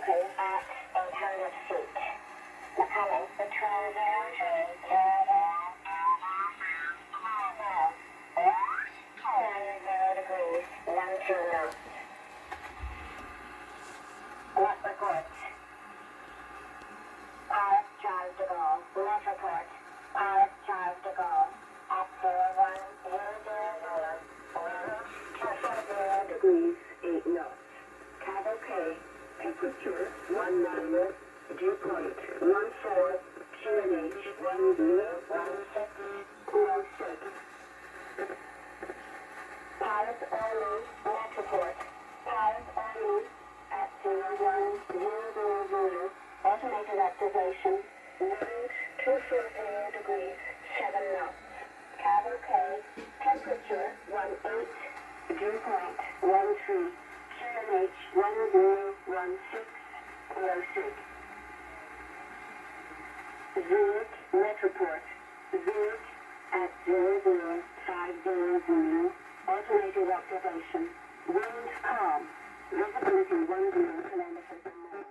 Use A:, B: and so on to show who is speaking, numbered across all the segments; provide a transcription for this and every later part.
A: broken at 800 feet. Macoming, Patrol 0 degrees, 12 knots. Net report. Paris Charles de Gaulle. Net report. Paris Charles de Gaulle. At 01000. 0 degrees, 8 knots. Cavalcade. Temperature 19. Dew point 14. QNH 101606. Paris Army. Net report. Paris Army. At 01000. Automated activation. Wind 240 degrees, 7 knots. Cavalcade. Temperature 18. Dew point 13. QNH 101606. Zurich. Net report. Zurich at 00500. Automated activation. Wind calm. Visibility 10 kilometers or more.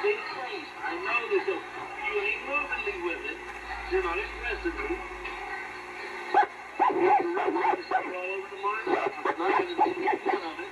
B: big place. I know that you ain't movingly with it. You're not aggressively. You're all over the market. I'm not going to do one of it.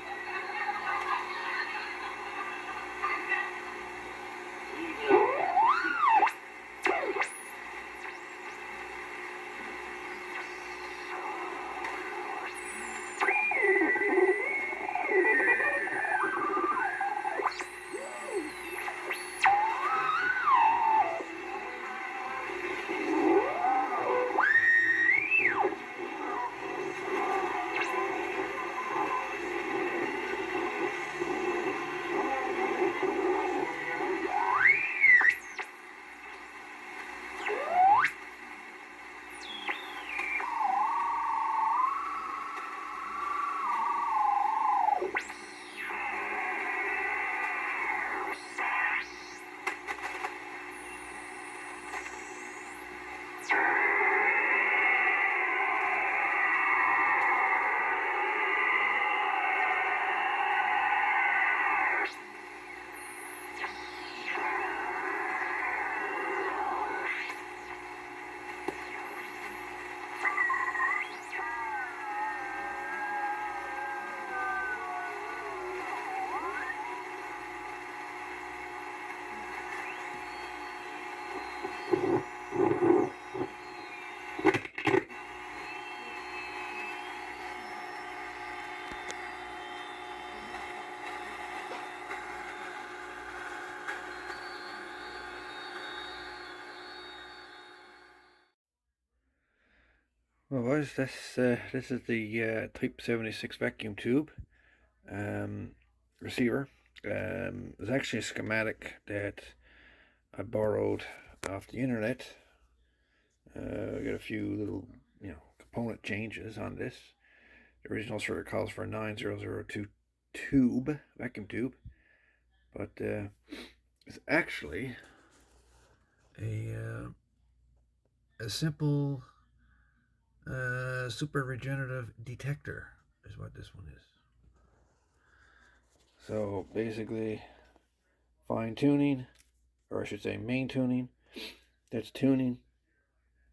C: Well, boys, this is the Type 76 vacuum tube receiver. It's actually a schematic that I borrowed off the internet. I got a few little, component changes on this. The original sort of calls for a 9002 tube, vacuum tube, but it's actually a simple super regenerative detector is what this one is. So basically, fine tuning, or I should say main tuning, that's tuning,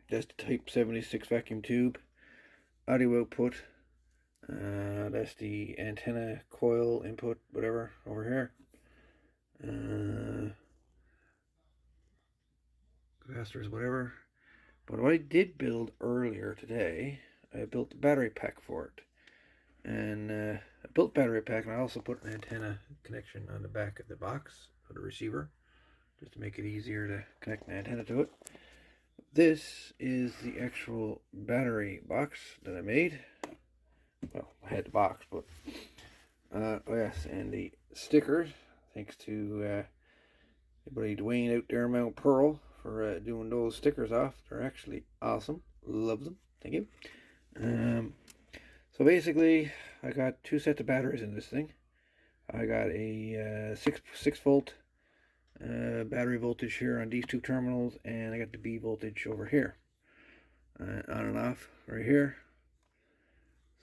C: that's the Type 76 vacuum tube, audio output, that's the antenna coil input, whatever, over here, capacitors, whatever. But what I did build earlier today, I built the battery pack for it. And I built battery pack, and I also put an antenna connection on the back of the box of the receiver, just to make it easier to connect an antenna to it. This is the actual battery box that I made. Well, I had the box, but oh yes, and the stickers, thanks to everybody Dwayne out there in Mount Pearl for doing those stickers off. They're actually awesome. Love them. Thank you. So basically, I got two sets of batteries in this thing. I got a 6 volt battery voltage here on these two terminals, and I got the B voltage over here, on and off right here.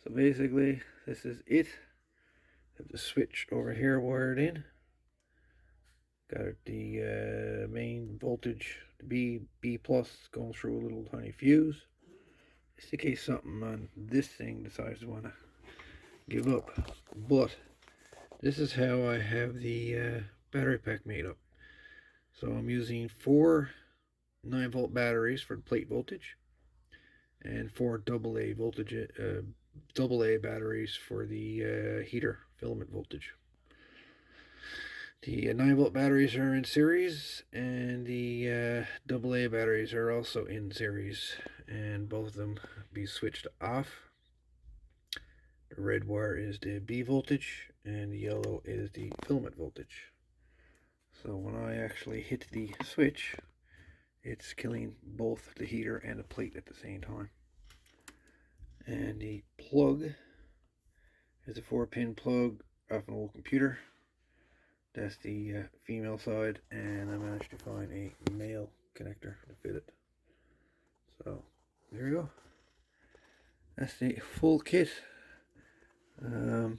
C: So basically, this is it. I have the switch over here wired in. Got the main voltage, the B plus, going through a little tiny fuse, just in case something on this thing decides to want to give up. But this is how I have the battery pack made up. So I'm using 4 9-volt batteries for the plate voltage, and 4 AA voltage, AA batteries for the heater filament voltage. The 9-volt batteries are in series, and the AA batteries are also in series, and both of them be switched off. The red wire is the B voltage, and the yellow is the filament voltage. So when I actually hit the switch, it's killing both the heater and the plate at the same time. And the plug is a 4-pin plug off an old computer. That's the female side, and I managed to find a male connector to fit it. So there we go. That's the full kit. I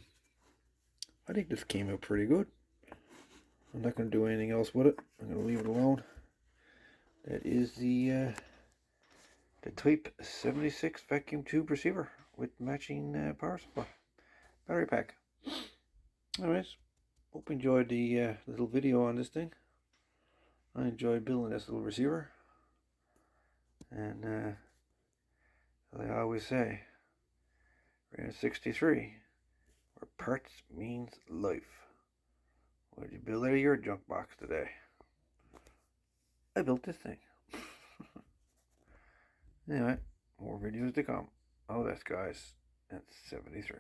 C: think this came out pretty good. I'm not going to do anything else with it. I'm going to leave it alone. That is the Type 76 vacuum tube receiver with matching power supply battery pack. Anyways, hope you enjoyed the little video on this thing. I enjoyed building this little receiver, and as I always say, we're in 63, where parts means life. What did you build out of your junk box today? I built this thing. Anyway, more videos to come. All this, guys, at 73.